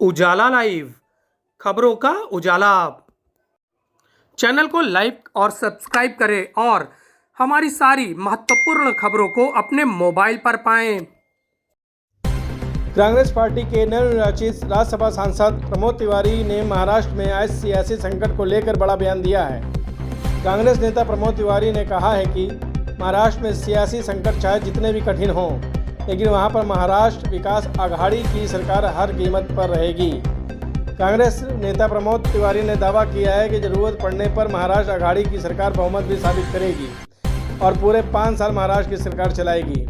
उजाला live खबरों का उजाला। Channel को लाइक और सब्सक्राइब करें और हमारी सारी महत्वपूर्ण खबरों को अपने मोबाइल पर पाएं। कांग्रेस पार्टी के नवनिर्वाचित राज्यसभा सांसद प्रमोद तिवारी ने महाराष्ट्र में आए सियासी संकट को लेकर बड़ा बयान दिया है। कांग्रेस नेता प्रमोद तिवारी ने कहा है कि महाराष्ट्र में सियासी संकट चाहे जितने भी कठिन हों, लेकिन वहां पर महाराष्ट्र विकास आघाड़ी की सरकार हर कीमत पर रहेगी। कांग्रेस नेता प्रमोद तिवारी ने दावा किया है कि जरूरत पड़ने पर महाराष्ट्र आघाड़ी की सरकार बहुमत भी साबित करेगी और पूरे 5 साल महाराष्ट्र की सरकार चलाएगी।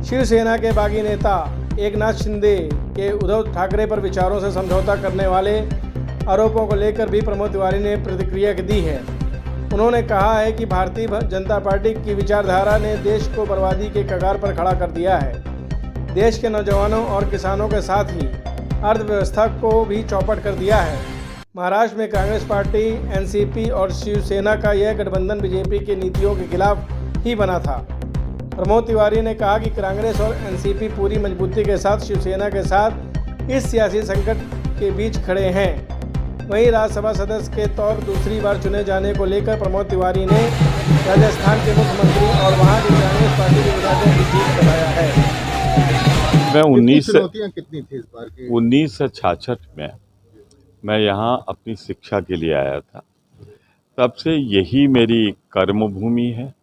शिवसेना के बागी नेता एकनाथ शिंदे के उद्धव ठाकरे पर विचारों से समझौता करने वाले आरोपों को लेकर भी प्रमोद तिवारी ने प्रतिक्रिया दी है। उन्होंने कहा है कि भारतीय जनता पार्टी की विचारधारा ने देश को बर्बादी के कगार पर खड़ा कर दिया है। देश के नौजवानों और किसानों के साथ ही अर्थव्यवस्था को भी चौपट कर दिया है। महाराष्ट्र में कांग्रेस पार्टी, एनसीपी और शिवसेना का यह गठबंधन बीजेपी की नीतियों के खिलाफ ही बना था। प्रमोद तिवारी ने कहा कि कांग्रेस और एनसीपी पूरी मजबूती के साथ शिवसेना के साथ इस सियासी संकट के बीच खड़े हैं। वहीं राज्यसभा सदस्य के तौर दूसरी बार चुने जाने को लेकर प्रमोद तिवारी ने राजस्थान के मुख्यमंत्री और वहां की कांग्रेस पार्टी के विधायकों की जीत बताया है। मैं 1966 में मैं यहाँ अपनी शिक्षा के लिए आया था। तब से यही मेरी कर्मभूमि है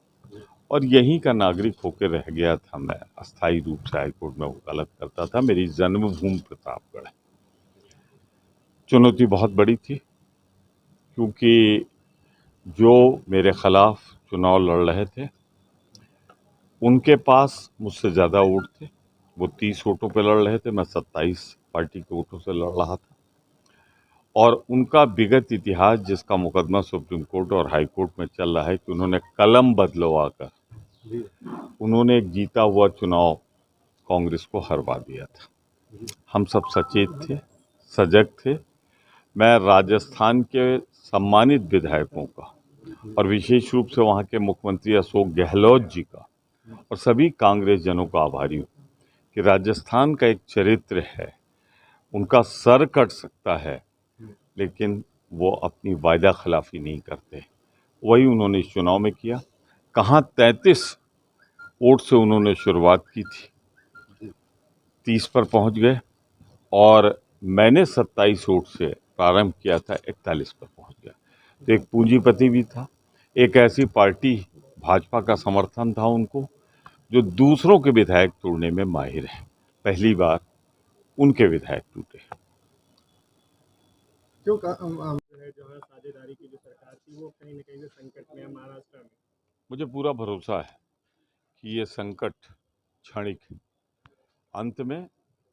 और यहीं का नागरिक होकर रह गया था। मैं अस्थायी रूप से हाईकोर्ट में वकालत करता था। मेरी जन्मभूमि प्रतापगढ़ है। चुनौती बहुत बड़ी थी क्योंकि जो मेरे खिलाफ चुनाव लड़ रहे थे उनके पास मुझसे ज़्यादा वोट थे। वो 30 वोटों पे लड़ रहे थे, मैं 27 पार्टी के वोटों से लड़ रहा था। और उनका विगत इतिहास, जिसका मुकदमा सुप्रीम कोर्ट और हाई कोर्ट में चल रहा है कि उन्होंने कलम बदलवा कर उन्होंने एक जीता हुआ चुनाव कांग्रेस को हरवा दिया था। हम सब सचेत थे, सजग थे। मैं राजस्थान के सम्मानित विधायकों का और विशेष रूप से वहाँ के मुख्यमंत्री अशोक गहलोत जी का और सभी कांग्रेस जनों का आभारी हूँ कि राजस्थान का एक चरित्र है। उनका सर कट सकता है लेकिन वो अपनी वायदा खिलाफी नहीं करते। वही उन्होंने इस चुनाव में किया। कहाँ 33 वोट से उन्होंने शुरुआत की थी, 30 पर पहुंच गए और मैंने 27 वोट से प्रारंभ किया था, 41 पर पहुंच गया। तो एक पूंजीपति भी था, एक ऐसी पार्टी भाजपा का समर्थन था उनको जो दूसरों के विधायक तोड़ने में माहिर है। पहली बार उनके विधायक टूटे। जो साझेदारी की जो सरकार थी वो कहीं न कहीं से संकट में है महाराष्ट्र में। मुझे पूरा भरोसा है कि ये संकट क्षणिक, अंत में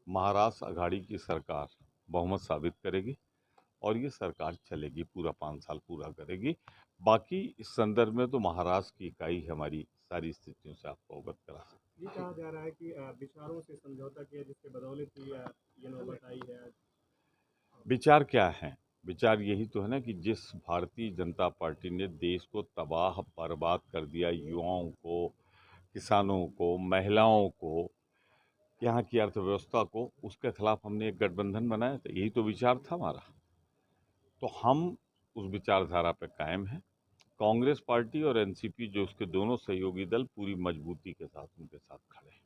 महाराष्ट्र आघाड़ी की सरकार बहुमत साबित करेगी और ये सरकार चलेगी, पूरा 5 साल पूरा करेगी। बाकी इस संदर्भ में तो महाराष्ट्र की इकाई हमारी सारी स्थितियों से आपको अवगत करा सकती है। ये कहा जा रहा है कि विचारों से समझौता किया जिसके बदौलत ये नौबत आई है। विचार क्या है? विचार यही तो है ना कि जिस भारतीय जनता पार्टी ने देश को तबाह बर्बाद कर दिया, युवाओं को, किसानों को, महिलाओं को, यहाँ की अर्थव्यवस्था को, उसके खिलाफ हमने एक गठबंधन बनाया था। यही तो विचार था हमारा। तो हम उस विचारधारा पर कायम हैं। कांग्रेस पार्टी और एनसीपी जो उसके दोनों सहयोगी दल पूरी मजबूती के साथ उनके साथ खड़े हैं।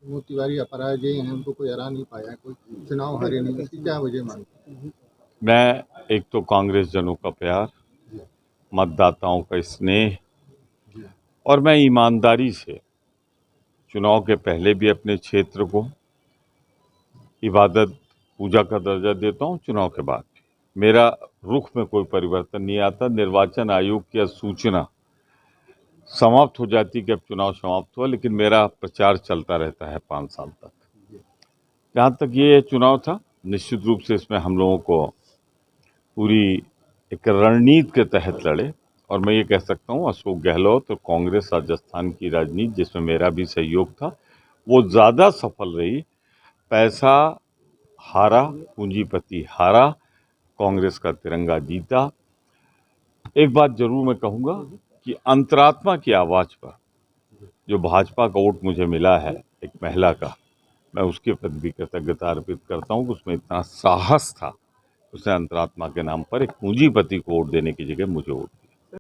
वो तिवारी अपराजय हैं, उनको कोई हरा नहीं पाया, कोई चुनाव हारे नहीं, इसकी क्या वजह मानते हैं? मैं एक तो कांग्रेस जनों का प्यार, मतदाताओं का स्नेह और मैं ईमानदारी से चुनाव के पहले भी अपने क्षेत्र को इबादत पूजा का दर्जा देता हूँ। चुनाव के बाद भी मेरा रुख में कोई परिवर्तन नहीं आता। निर्वाचन आयोग की सूचना समाप्त हो जाती कि अब चुनाव समाप्त हुआ, लेकिन मेरा प्रचार चलता रहता है 5 साल तक। जहाँ तक ये चुनाव था, निश्चित रूप से इसमें हम लोगों को पूरी एक रणनीति के तहत लड़े और मैं ये कह सकता हूँ अशोक गहलोत और कांग्रेस राजस्थान की राजनीति, जिसमें मेरा भी सहयोग था, वो ज़्यादा सफल रही। पैसा हारा, पूंजीपति हारा, कांग्रेस का तिरंगा जीता। एक बात जरूर मैं कहूँगा कि अंतरात्मा की आवाज़ पर जो भाजपा का वोट मुझे मिला है, एक महिला का, मैं उसके प्रति भी कृतज्ञता अर्पित करता हूँ कि उसमें इतना साहस था, उसने अंतरात्मा के नाम पर एक पूंजीपति को वोट देने की जगह मुझे वोट दिया।